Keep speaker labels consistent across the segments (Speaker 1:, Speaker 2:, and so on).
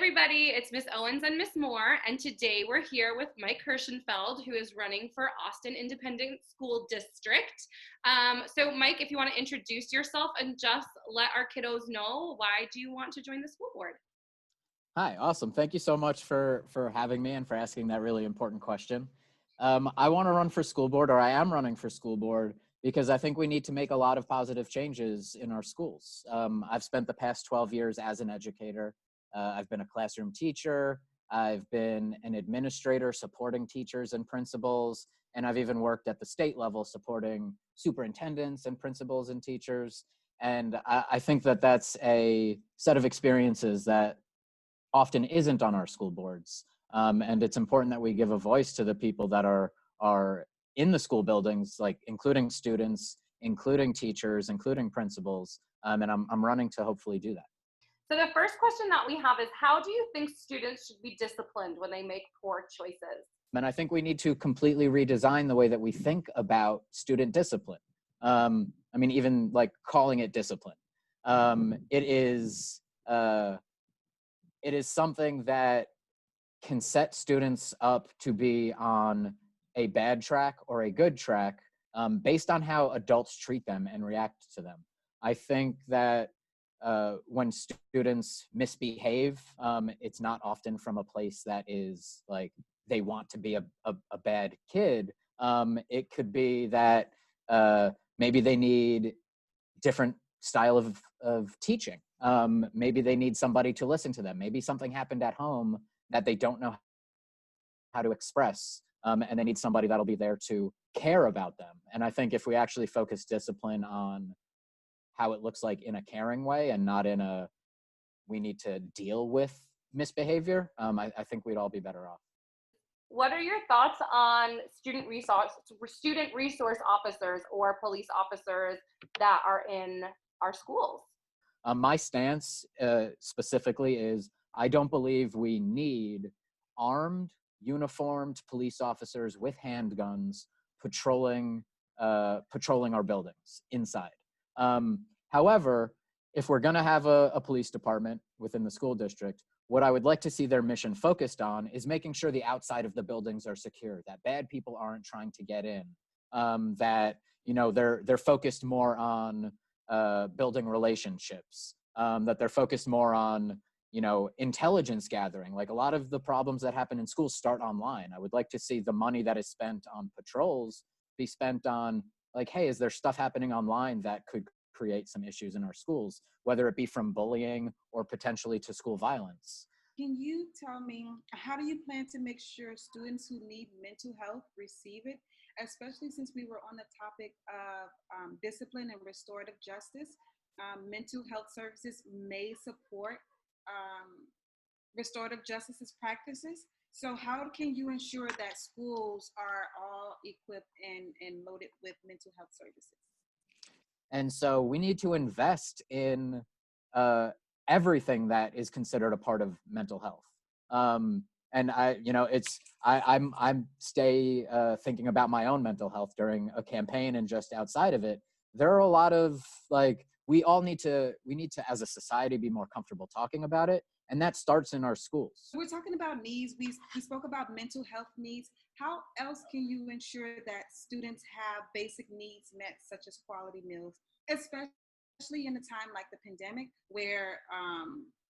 Speaker 1: everybody, it's Miss Owens and Ms. Moore, and today we're here with Mike Herschenfeld, who is running for Austin Independent School District. So Mike, if you want to introduce yourself and just let our kiddos know, why do you want to join the school board?
Speaker 2: Hi, awesome. Thank you so much for having me and for asking that really important question. I want to run for school board, or I am running for school board, because I think we need to make a lot of positive changes in our schools. I've spent the past 12 years as an educator. I've been a classroom teacher. I've been an administrator supporting teachers and principals, and I've even worked at the state level supporting superintendents and principals and teachers. And I think that that's a set of experiences that often isn't on our school boards. And it's important that we give a voice to the people that are in the school buildings, like including students, including teachers, including principals. And I'm running to hopefully do that.
Speaker 1: So the first question that we have is, how do you think students should be disciplined when they make poor choices?
Speaker 2: And I think we need to completely redesign the way that we think about student discipline. Even like calling it discipline. It is something that can set students up to be on a bad track or a good track based on how adults treat them and react to them. I think that when students misbehave, it's not often from a place that is like they want to be a bad kid. It could be that maybe they need different style of teaching. Maybe they need somebody to listen to them. Maybe something happened at home that they don't know how to express, and they need somebody that'll be there to care about them. And I think if we actually focus discipline on how it looks like in a caring way and not in a we need to deal with misbehavior, I think we'd all be better off.
Speaker 1: What are your thoughts on student resource officers or police officers that are in our schools?
Speaker 2: My stance specifically is I don't believe we need armed, uniformed police officers with handguns patrolling our buildings inside. However, if we're going to have a police department within the school district, what I would like to see their mission focused on is making sure the outside of the buildings are secure, that bad people aren't trying to get in, that they're focused more on building relationships, that they're focused more on intelligence gathering. Like a lot of the problems that happen in schools start online. I would like to see the money that is spent on patrols be spent on like, hey, is there stuff happening online that could create some issues in our schools, whether it be from bullying or potentially to school violence.
Speaker 3: Can you tell me, how do you plan to make sure students who need mental health receive it, especially since we were on the topic of discipline and restorative justice? Mental health services may support restorative justice practices. So how can you ensure that schools are all equipped and loaded with mental health services?
Speaker 2: And so we need to invest in everything that is considered a part of mental health. And I'm thinking about my own mental health during a campaign and just outside of it. There are a lot of we need to as a society be more comfortable talking about it. And that starts in our schools.
Speaker 3: We're talking about needs. We spoke about mental health needs. How else can you ensure that students have basic needs met, such as quality meals, especially in a time like the pandemic, where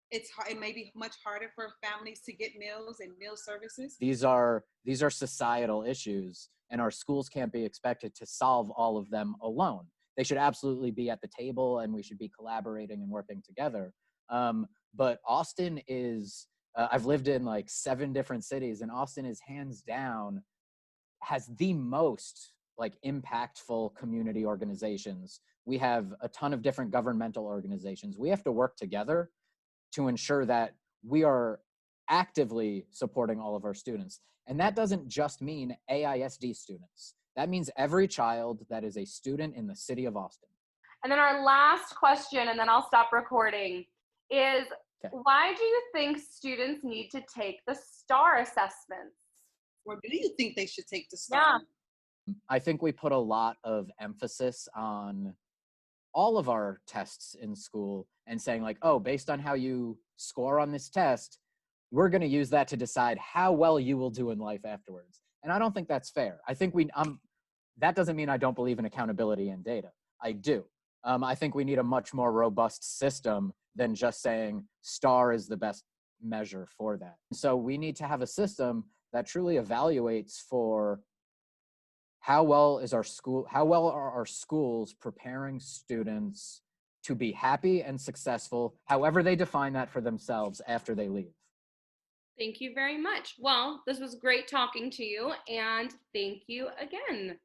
Speaker 3: it may be much harder for families to get meals and meal services?
Speaker 2: These are societal issues, and our schools can't be expected to solve all of them alone. They should absolutely be at the table, and we should be collaborating and working together. But Austin is, I've lived in 7 different cities, and Austin is hands down, has the most impactful community organizations. We have a ton of different governmental organizations. We have to work together to ensure that we are actively supporting all of our students. And that doesn't just mean AISD students. That means every child that is a student in the city of Austin.
Speaker 1: And then our last question, and then I'll stop recording, is why do you think students need to take the STAR assessments?
Speaker 3: Or do you think they should take the STAR?
Speaker 1: Yeah.
Speaker 2: I think we put a lot of emphasis on all of our tests in school and saying oh, based on how you score on this test, we're going to use that to decide how well you will do in life afterwards. And I don't think that's fair. I think that doesn't mean I don't believe in accountability and data. I do. I think we need a much more robust system than just saying STAR is the best measure for that. So we need to have a system that truly evaluates for how well are our schools preparing students to be happy and successful, however they define that for themselves after they leave.
Speaker 1: Thank you very much. Well, this was great talking to you, and thank you again.